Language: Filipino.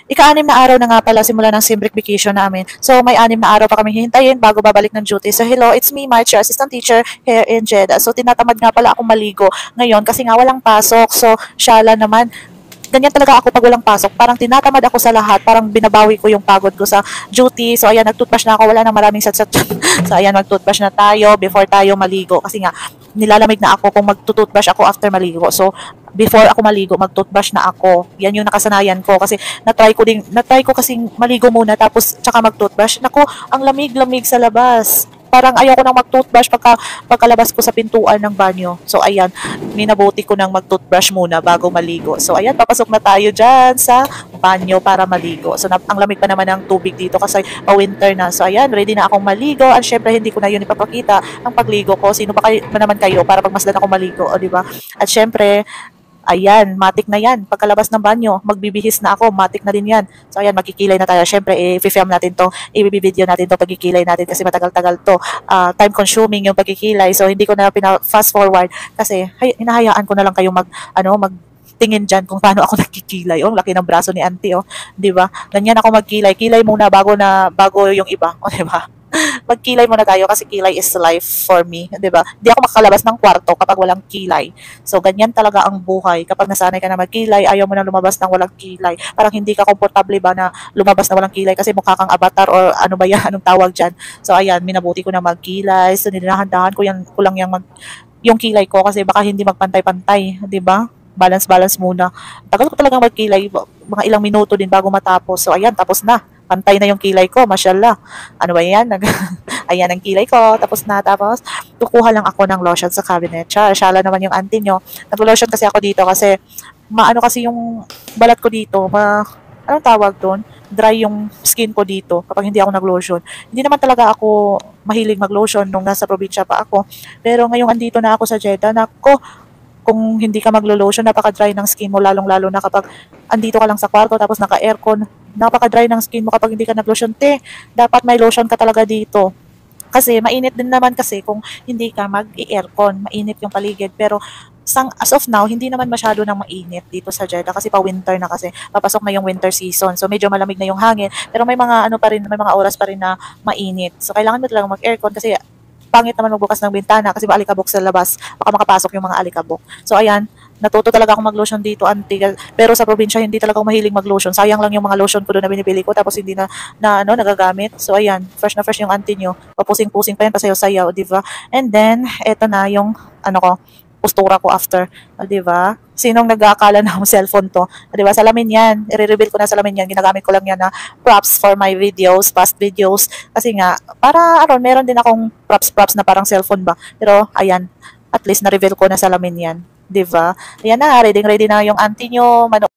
Ika-6 na araw na nga pala simula ng sim break vacation namin. So, may 6 na araw pa kami hihintayin bago babalik ng duty. So, hello, it's me, March, your assistant teacher here in Jeddah. So, tinatamad nga pala akong maligo ngayon kasi nga walang pasok. So, syala naman, ganyan talaga ako pag walang pasok. Parang tinatamad ako sa lahat. Parang binabawi ko yung pagod ko sa duty. So, ayan, nag-toothbrush na ako. Wala nang maraming satsat. So, ayan, mag-toothbrush na tayo before tayo maligo. Kasi nga, nilalamig na ako kung mag-toothbrush ako after maligo. So, before ako maligo, mag-toothbrush na ako. Yan yung nakasanayan ko. Kasi, na-try ko kasing maligo muna tapos tsaka mag-toothbrush. Naku, ang lamig-lamig sa labas. Parang ayoko nang mag-toothbrush pagkalabas ko sa pintuan ng banyo. So, ayan, minabuti ko nang mag-toothbrush muna bago maligo. So, ayan, papasok na tayo dyan sa banyo para maligo. So, ang lamig pa naman ng tubig dito kasi pa-winter na. So, ayan, ready na akong maligo. At syempre, hindi ko na yun ipapakita ang pagligo ko. Sino ba naman kayo para pagmasdan ako maligo, o diba? At syempre, ayan, matik na yan. Pagkalabas ng banyo, magbibihis na ako, matik na din yan. So, ayan, magkikilay na tayo. Siyempre, i-film natin to, i-video natin to, pagkikilay natin kasi matagal-tagal to. Time-consuming yung pagkikilay. So, hindi ko na fast forward kasi hinahayaan ko na lang kayo tingin dyan kung paano ako nagkikilay. Oh, laki ng braso ni auntie, oh. Di ba? Ganyan ako magkilay. Kilay muna bago yung iba. O, di ba? Magkilay muna tayo kasi kilay is life for me, 'di ba? Hindi ako makakalabas ng kwarto kapag walang kilay. So ganyan talaga ang buhay. Kapag nasanay ka na magkilay, ayaw mo na lumabas ng walang kilay. Parang hindi ka komportable ba na lumabas na walang kilay kasi mukha kang avatar or ano ba 'yan, anong tawag diyan. So ayan, minabuti ko na magkilay. So nilinahandahan ko lang yung kilay ko kasi baka hindi magpantay-pantay, 'di ba? Balance muna. Tagal ko talagang magkilay, mga ilang minuto din bago matapos. So ayan, tapos na. Pantay na yung kilay ko, mashallah. Ano ba yan? Ayan ang kilay ko. Tapos kukuha lang ako ng lotion sa cabinet. Shala naman yung auntie nyo. Nag-lotion kasi ako dito kasi, maano kasi yung balat ko dito, anong tawag doon? Dry yung skin ko dito kapag hindi ako nag-lotion. Hindi naman talaga ako mahilig mag-lotion nung nasa probinsya pa ako. Pero ngayong andito na ako sa Jeddah, nako, kung hindi ka maglo-lotion, napaka-dry ng skin mo, lalong-lalo na kapag andito ka lang sa kwarto tapos naka-aircon, napaka-dry ng skin mo kapag hindi ka nag-lotion. Dapat may lotion ka talaga dito. Kasi mainit din naman kasi kung hindi ka mag-aircon, mainit yung paligid. Pero as of now, hindi naman masyado nang mainit dito sa Jeddah kasi pa-winter na kasi. Papasok na yung winter season. So medyo malamig na yung hangin. Pero may mga may mga oras pa rin na mainit. So kailangan mo talaga mag-aircon kasi pangit naman magbukas ng bintana kasi alikabok sa labas. Baka makapasok yung mga alikabok. So ayan, natuto talaga akong mag-lotion dito, auntie. Pero sa probinsya, hindi talaga ako mahilig mag-lotion. Sayang lang yung mga lotion ko doon na binibili ko tapos hindi nagagamit. So ayan, fresh na fresh yung auntie nyo. Papusing-pusing pa yan, pasayaw-sayaw, di ba? And then, eto na yung postura ko after, di ba? Sinong nag-aakala na ang cellphone to? Di ba? Salamin yan. I-reveal ko na salamin yan. Ginagamit ko lang yan na props for my videos, past videos. Kasi nga, meron din akong props na parang cellphone ba. Pero, ayan, at least na-reveal ko na salamin yan. Di ba? Ayan na, ready na yung auntie nyo.